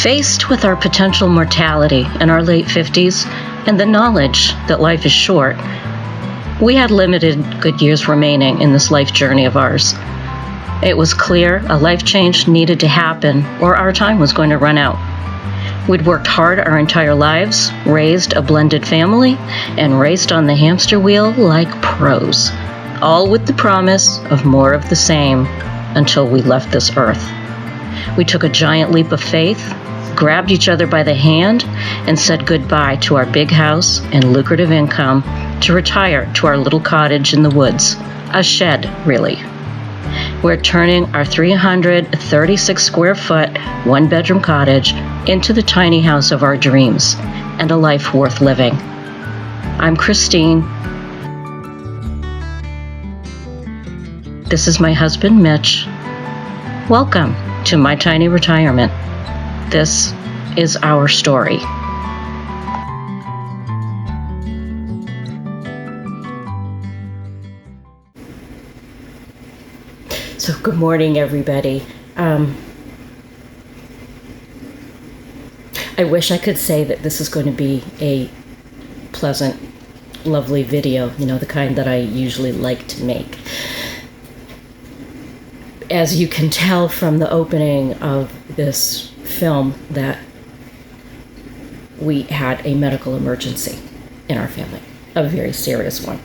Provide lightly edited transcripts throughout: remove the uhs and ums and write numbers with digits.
Faced with our potential mortality in our late 50s and the knowledge that life is short, we had limited good years remaining in this life journey of ours. It was clear a life change needed to happen or our time was going to run out. We'd worked hard our entire lives, raised a blended family, and raced on the hamster wheel like pros, all with the promise of more of the same until we left this earth. We took a giant leap of faith, grabbed each other by the hand, and said goodbye to our big house and lucrative income to retire to our little cottage in the woods, a shed, really. We're turning our 336 square foot, one-bedroom cottage into the tiny house of our dreams and a life worth living. I'm Christine. This is my husband, Mitch. Welcome to my tiny retirement. This is our story. So good morning, everybody. I wish I could say that this is going to be a pleasant, lovely video, the kind that I usually like to make. As you can tell from the opening of this film that we had a medical emergency in our family, a very serious one.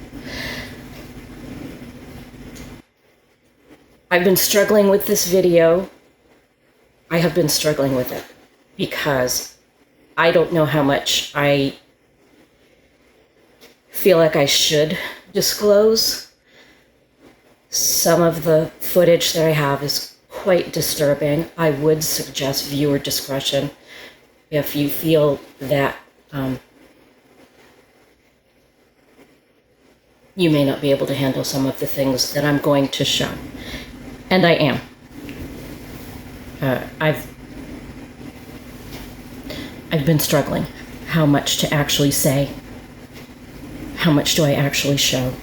I've been struggling with this video. I have been struggling with it because I don't know how much I feel like I should disclose. Some of the footage that I have is quite disturbing. I would suggest viewer discretion if you feel that you may not be able to handle some of the things that I'm going to show. And I am. I've been struggling how much to actually say. How much do I actually show?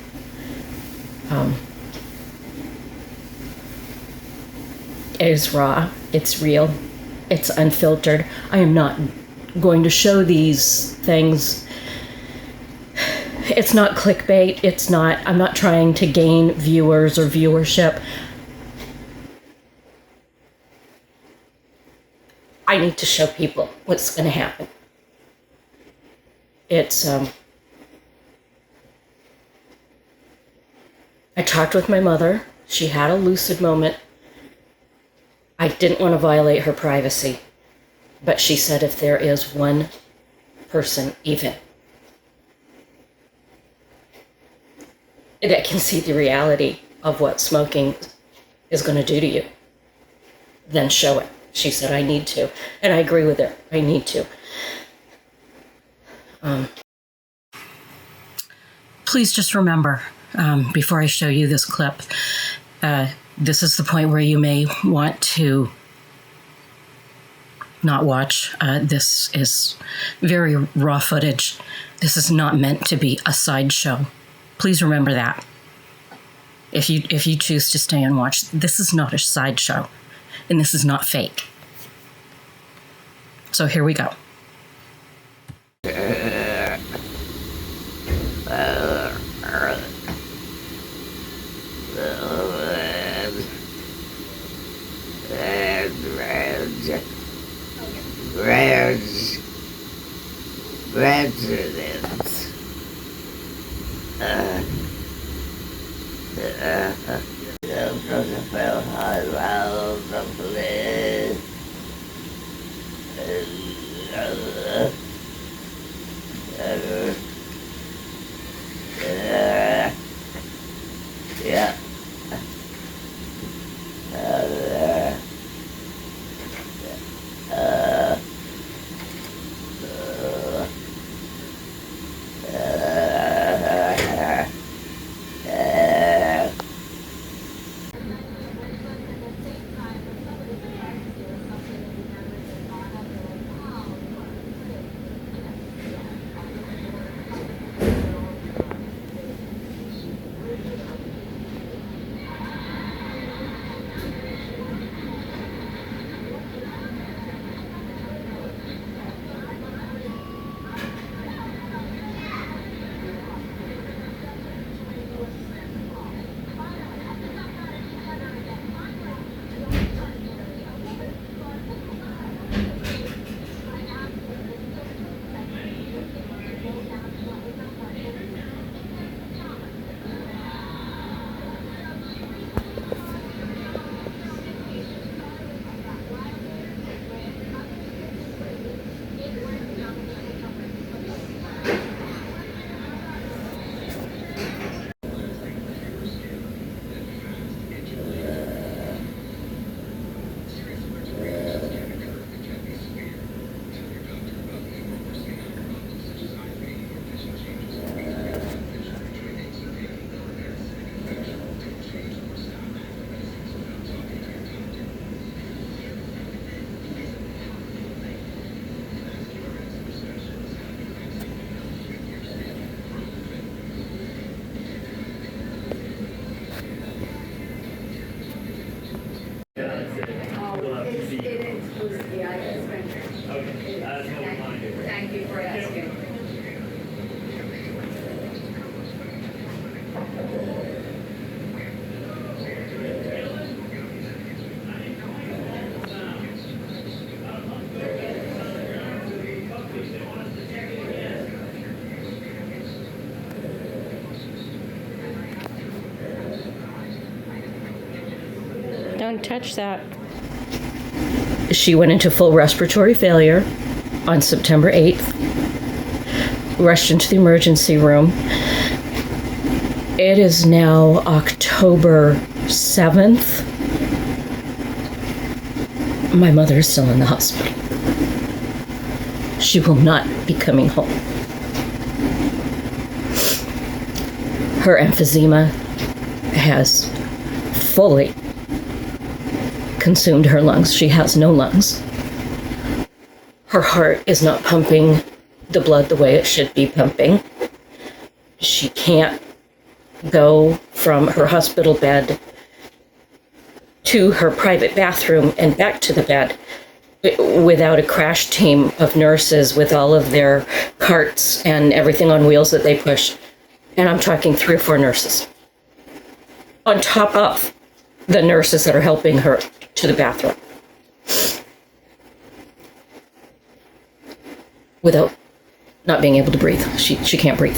It is raw. It's real. It's unfiltered. I am not going to show these things. It's not clickbait. I'm not trying to gain viewers or viewership. I need to show people what's going to happen. I talked with my mother. She had a lucid moment. I didn't want to violate her privacy, but she said if there is one person even that can see the reality of what smoking is going to do to you, then show it. She said, I need to. And I agree with her. I need to. Please just remember, before I show you this clip, this is the point where you may want to not watch. This is very raw footage. This is not meant to be a sideshow. Please remember that. If you choose to stay and watch, this is not a sideshow. And this is not fake. So here we go. Don't touch that. She went into full respiratory failure on September 8th, rushed into the emergency room. It is now October 7th. My mother is still in the hospital. She will not be coming home. Her emphysema has fully consumed her lungs. She has no lungs. Her heart is not pumping the blood the way it should be pumping. She can't go from her hospital bed to her private bathroom and back to the bed without a crash team of nurses with all of their carts and everything on wheels that they push. And I'm talking 3 or 4 nurses. On top of the nurses that are helping her to the bathroom. Without not being able to breathe. She can't breathe.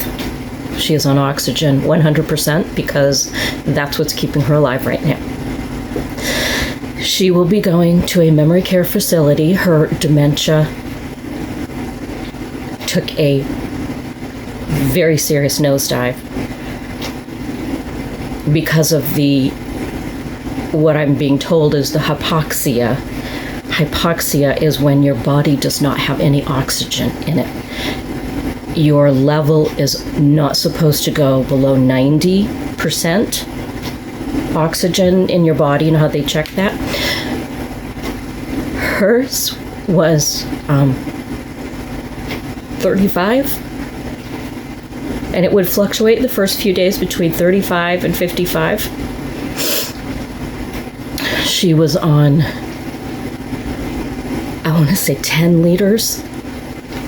She is on oxygen 100% because that's what's keeping her alive right now. She will be going to a memory care facility. Her dementia took a very serious nosedive because of what I'm being told is the hypoxia. Hypoxia is when your body does not have any oxygen in it. Your level is not supposed to go below 90% oxygen in your body. You know how they check that? Hers was 35. And it would fluctuate the first few days between 35 and 55. She was on, I want to say 10 liters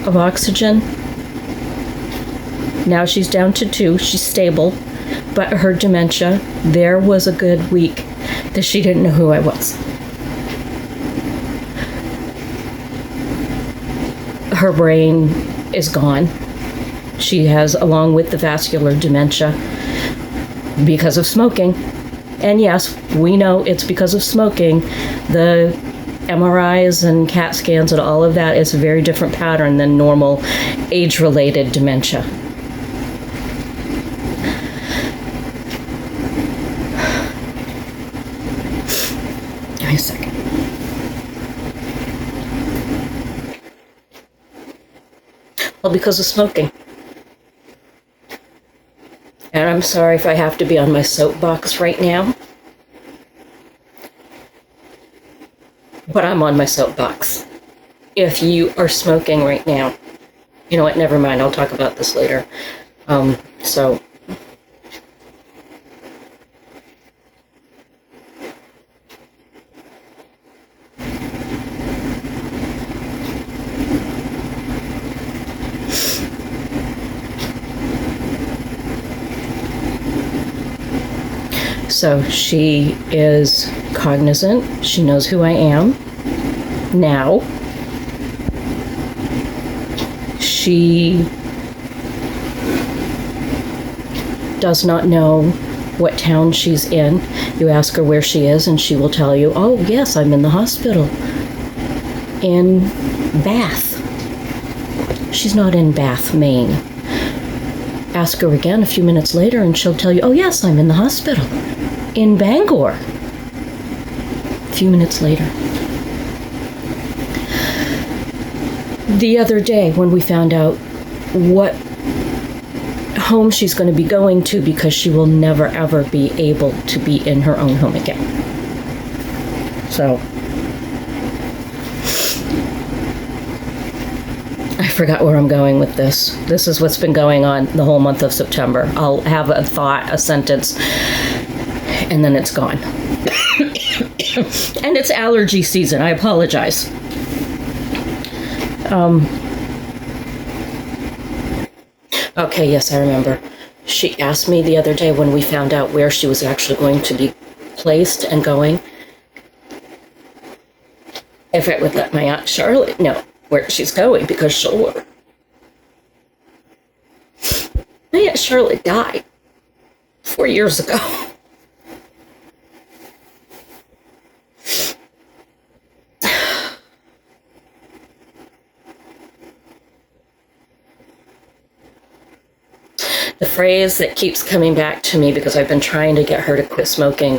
of oxygen. Now she's down to 2. She's stable. But her dementia, there was a good week that she didn't know who I was. Her brain is gone. She has, along with the vascular dementia, because of smoking. And yes, we know it's because of smoking. The MRIs and CAT scans and all of that is a very different pattern than normal age-related dementia. Give me a second. Well, because of smoking. And I'm sorry if I have to be on my soapbox right now. But I'm on my soapbox. If you are smoking right now, you know what, never mind, I'll talk about this later. So she is cognizant. She knows who I am now. She does not know what town she's in. You ask her where she is and she will tell you, oh yes, I'm in the hospital in Bath. She's not in Bath, Maine. Ask her again a few minutes later and she'll tell you, oh yes, I'm in the hospital in Bangor. A few minutes later. The other day when we found out what home she's going to be going to, because she will never ever be able to be in her own home again. So I forgot where I'm going with this. This is what's been going on the whole month of September. I'll have a thought, a sentence, and then it's gone. And it's allergy season. I apologize. Okay, yes, I remember. She asked me the other day when we found out where she was actually going to be placed and going, if it would let my Aunt Charlotte know where she's going, because she'll work. My Aunt Charlotte died 4 years ago. The phrase that keeps coming back to me, because I've been trying to get her to quit smoking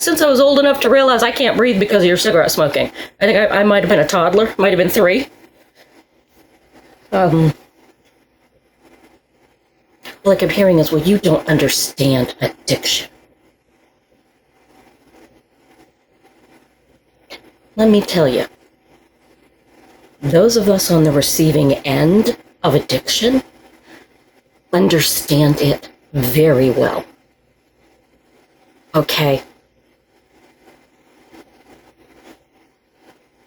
since I was old enough to realize I can't breathe because of your cigarette smoking. I think I might have been a toddler, might have been 3. All I kept hearing is, well, you don't understand addiction. Let me tell you, those of us on the receiving end of addiction understand it very well. Okay?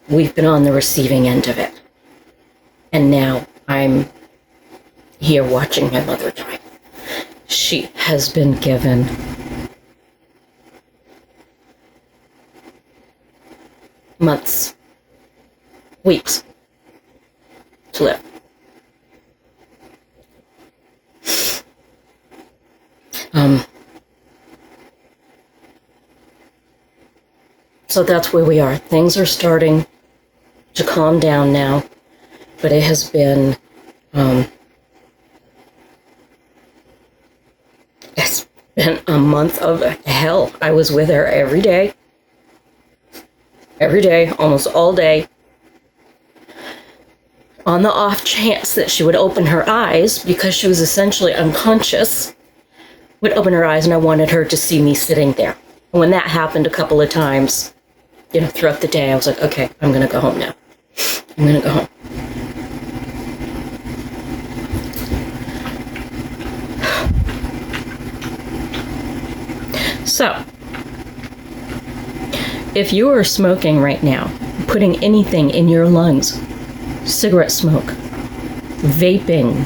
We've been on the receiving end of it. And now I'm here watching my mother die. She has been given months, weeks to live. So that's where we are. Things are starting to calm down now, but it has been, it's been a month of hell. I was with her every day, almost all day, on the off chance that she would open her eyes, because she was essentially unconscious, would open her eyes, and I wanted her to see me sitting there. And when that happened a couple of times, throughout the day, I was like, okay, I'm going to go home now. I'm going to go home. So, if you are smoking right now, putting anything in your lungs, cigarette smoke, vaping,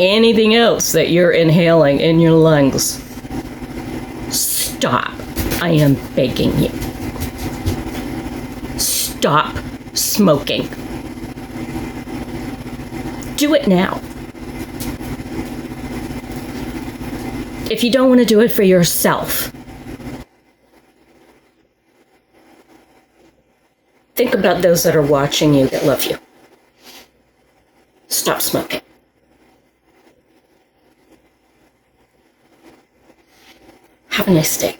anything else that you're inhaling in your lungs, stop. I am begging you. Stop smoking. Do it now. If you don't want to do it for yourself, think about those that are watching you that love you. Stop smoking. Have a nice day.